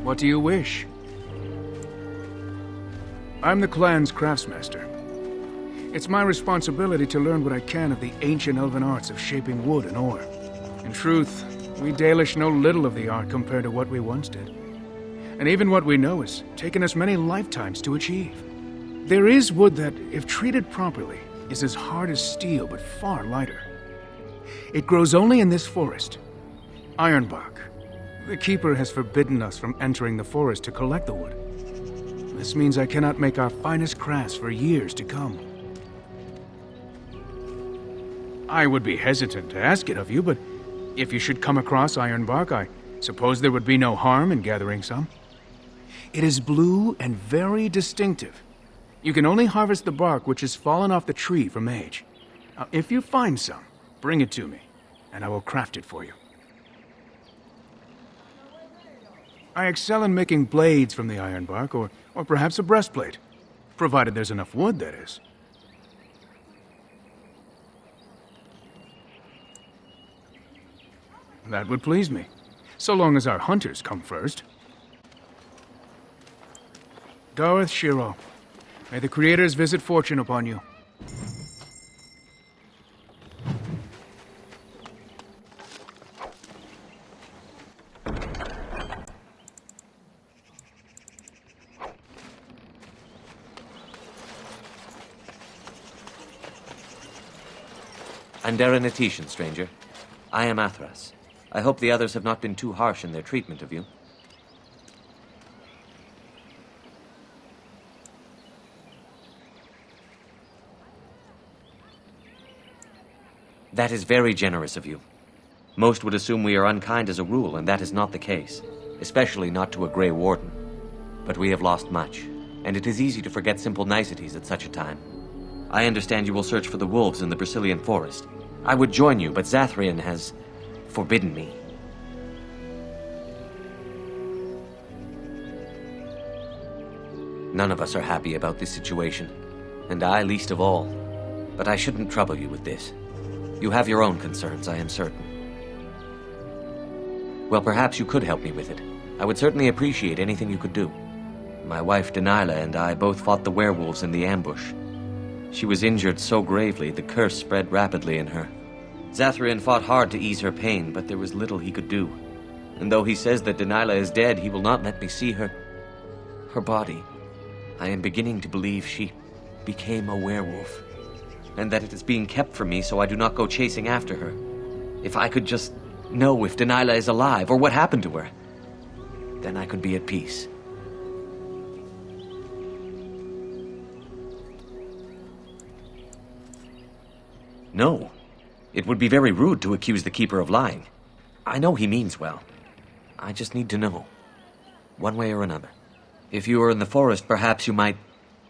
What do you wish? I'm the clan's craftsmaster. It's my responsibility to learn what I can of the ancient elven arts of shaping wood and ore. In truth, we Dalish know little of the art compared to what we once did. And even what we know has taken us many lifetimes to achieve. There is wood that, if treated properly, is as hard as steel but far lighter. It grows only in this forest, Ironbark. The Keeper has forbidden us from entering the forest to collect the wood. This means I cannot make our finest crafts for years to come. I would be hesitant to ask it of you, but if you should come across Ironbark, I suppose there would be no harm in gathering some. It is blue and very distinctive. You can only harvest the bark which has fallen off the tree from age. Now, if you find some, bring it to me, and I will craft it for you. I excel in making blades from the ironbark, or perhaps a breastplate. Provided there's enough wood, that is. That would please me, so long as our hunters come first. Dareth Shiro, may the Creator's visit fortune upon you. I'm Darren Atishan, stranger. I am Athras. I hope the others have not been too harsh in their treatment of you. That is very generous of you. Most would assume we are unkind as a rule, and that is not the case, especially not to a Grey Warden. But we have lost much, and it is easy to forget simple niceties at such a time. I understand you will search for the wolves in the Brazilian forest. I would join you, but Zathrian has forbidden me. None of us are happy about this situation, and I least of all. But I shouldn't trouble you with this. You have your own concerns, I am certain. Well, perhaps you could help me with it. I would certainly appreciate anything you could do. My wife, Deniala, and I both fought the werewolves in the ambush. She was injured so gravely, the curse spread rapidly in her. Zathrian fought hard to ease her pain, but there was little he could do. And though he says that Deniala is dead, he will not let me see her body. I am beginning to believe she became a werewolf, and that it is being kept from me so I do not go chasing after her. If I could just know if Deniala is alive, or what happened to her, then I could be at peace. No. It would be very rude to accuse the Keeper of lying. I know he means well. I just need to know, one way or another. If you were in the forest, perhaps you might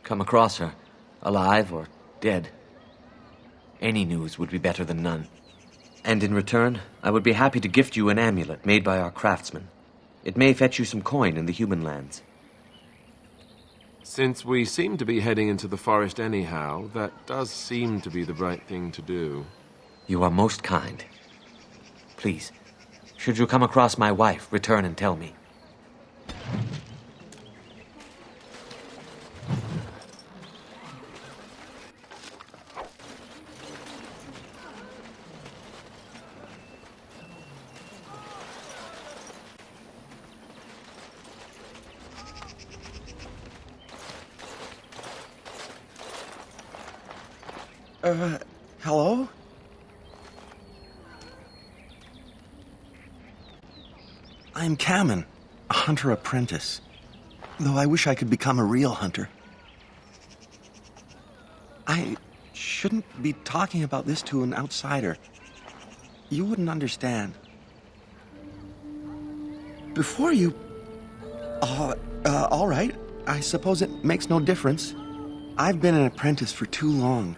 come across her, alive or dead. Any news would be better than none. And in return, I would be happy to gift you an amulet made by our craftsmen. It may fetch you some coin in the human lands. Since we seem to be heading into the forest anyhow, that does seem to be the right thing to do. You are most kind. Please, should you come across my wife, return and tell me. Hello? I am Kamen, a hunter apprentice. Though I wish I could become a real hunter. I shouldn't be talking about this to an outsider. You wouldn't understand. Before you... all right. I suppose it makes no difference. I've been an apprentice for too long.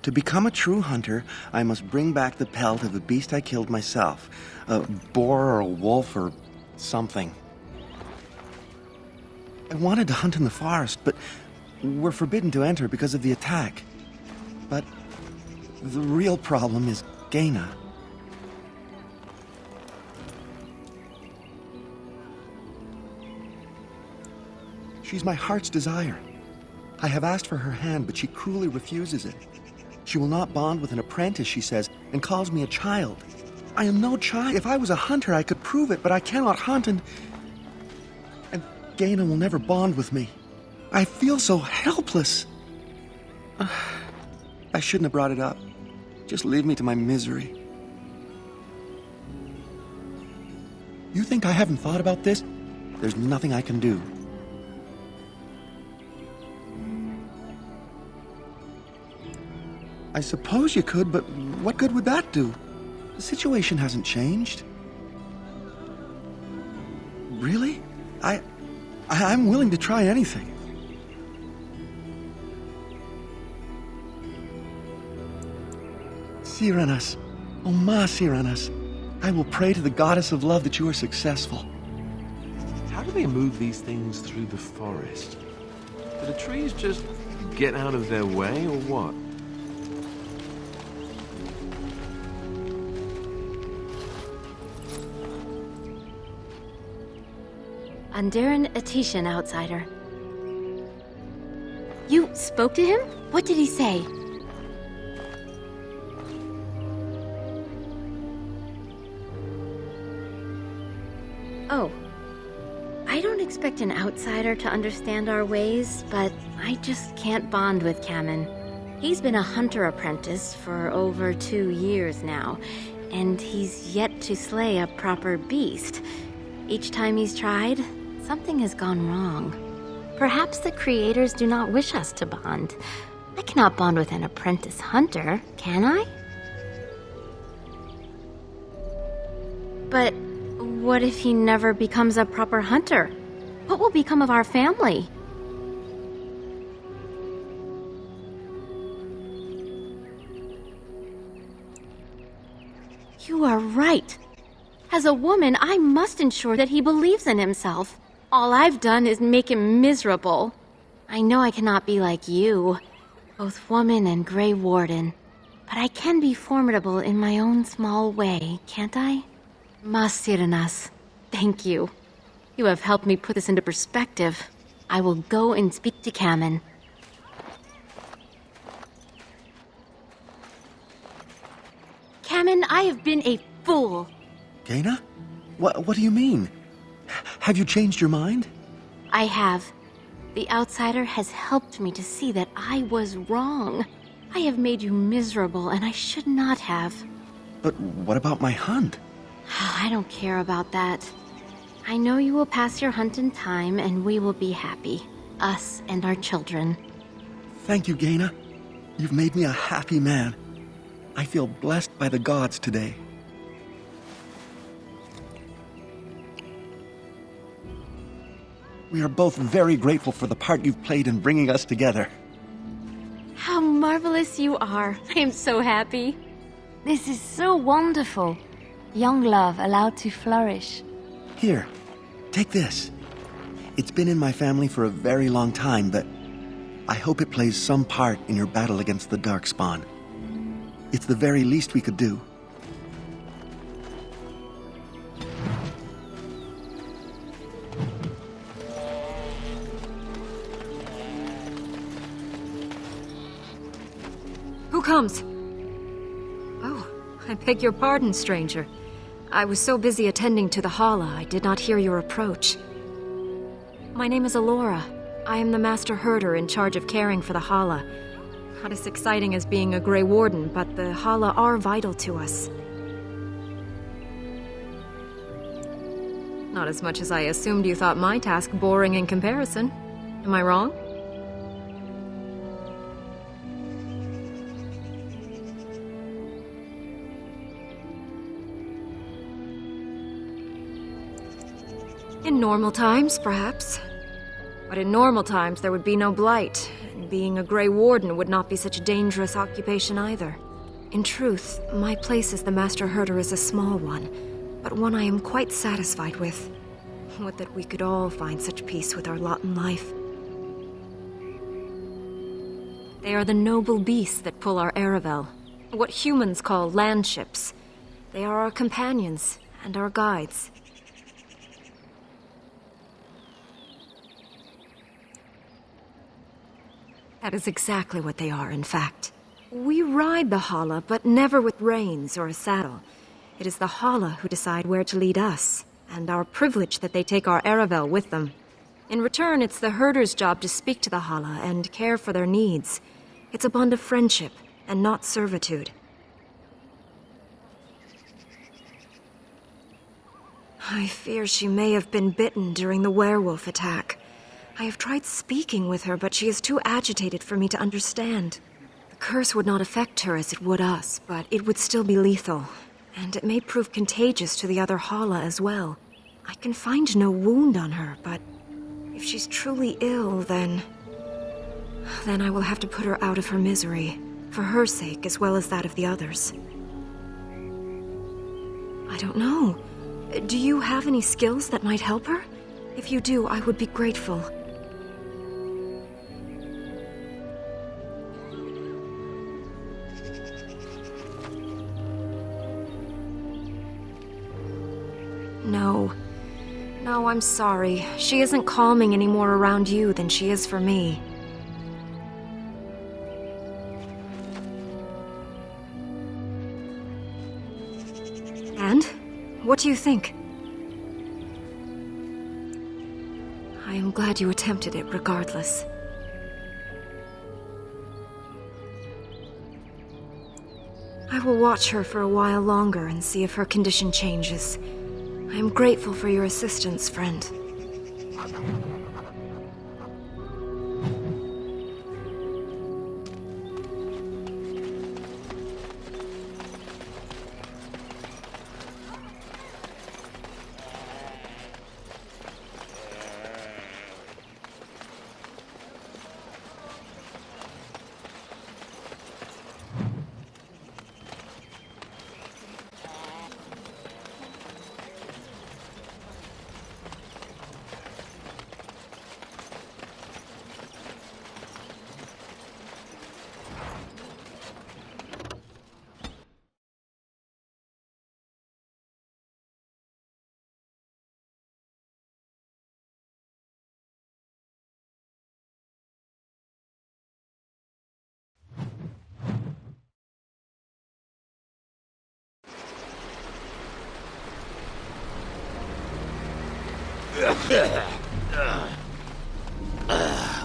To become a true hunter, I must bring back the pelt of a beast I killed myself. A boar or a wolf or something. I wanted to hunt in the forest, but we're forbidden to enter because of the attack. But the real problem is Gaina. She's my heart's desire. I have asked for her hand, but she cruelly refuses it. She will not bond with an apprentice, she says, and calls me a child. I am no child. If I was a hunter, I could prove it, but I cannot hunt, and Gaina will never bond with me. I feel so helpless. I shouldn't have brought it up. Just leave me to my misery. You think I haven't thought about this? There's nothing I can do. I suppose you could, but what good would that do? The situation hasn't changed. Really? I'm willing to try anything. Cyranas, oh ma Cyranas, I will pray to the goddess of love that you are successful. How do they move these things through the forest? Do the trees just get out of their way, or what? Andaran Atishan, outsider. You spoke to him? What did he say? Oh. I don't expect an outsider to understand our ways, but I just can't bond with Kamen. He's been a hunter apprentice for over 2 years now, and he's yet to slay a proper beast. Each time he's tried, something has gone wrong. Perhaps the creators do not wish us to bond. I cannot bond with an apprentice hunter, can I? But what if he never becomes a proper hunter? What will become of our family? You are right. As a woman, I must ensure that he believes in himself. All I've done is make him miserable. I know I cannot be like you, both woman and Grey Warden, but I can be formidable in my own small way, can't I? Mas Cyranas, thank you. You have helped me put this into perspective. I will go and speak to Kamen. Kamen, I have been a fool. Gaina? What do you mean? Have you changed your mind? I have. The outsider has helped me to see that I was wrong. I have made you miserable, and I should not have. But what about my hunt? I don't care about that. I know you will pass your hunt in time, and we will be happy. Us and our children. Thank you, Gaina. You've made me a happy man. I feel blessed by the gods today. We are both very grateful for the part you've played in bringing us together. How marvelous you are. I am so happy. This is so wonderful. Young love allowed to flourish. Here, take this. It's been in my family for a very long time, but I hope it plays some part in your battle against the Darkspawn. It's the very least we could do. Who comes? Oh, I beg your pardon, stranger. I was so busy attending to the Hala, I did not hear your approach. My name is Alora. I am the Master Herder in charge of caring for the Hala. Not as exciting as being a Grey Warden, but the Hala are vital to us. Not as much as I assumed you thought my task boring in comparison. Am I wrong? In normal times, perhaps. But in normal times, there would be no blight, and being a Grey Warden would not be such a dangerous occupation either. In truth, my place as the Master Herder is a small one, but one I am quite satisfied with. Would that we could all find such peace with our lot in life. They are the noble beasts that pull our Aravel, what humans call landships. They are our companions and our guides. That is exactly what they are, in fact. We ride the Hala, but never with reins or a saddle. It is the Hala who decide where to lead us, and our privilege that they take our Aravel with them. In return, it's the herder's job to speak to the Hala and care for their needs. It's a bond of friendship, and not servitude. I fear she may have been bitten during the werewolf attack. I have tried speaking with her, but she is too agitated for me to understand. The curse would not affect her as it would us, but it would still be lethal. And it may prove contagious to the other Hala as well. I can find no wound on her, but if she's truly ill, then I will have to put her out of her misery, for her sake as well as that of the others. I don't know. Do you have any skills that might help her? If you do, I would be grateful. No, I'm sorry. She isn't calming any more around you than she is for me. And? What do you think? I am glad you attempted it regardless. I will watch her for a while longer and see if her condition changes. I am grateful for your assistance, friend.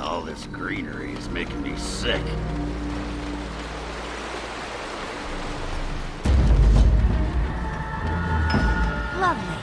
All this greenery is making me sick. Lovely.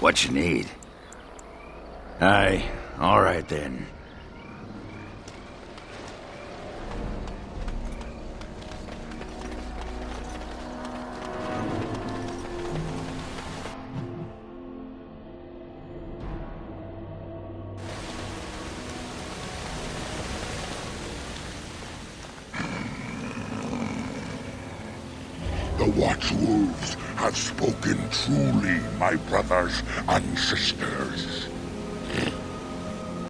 What you need? Aye, all right then. The Watchwolves have spoken truly, my brothers and sisters.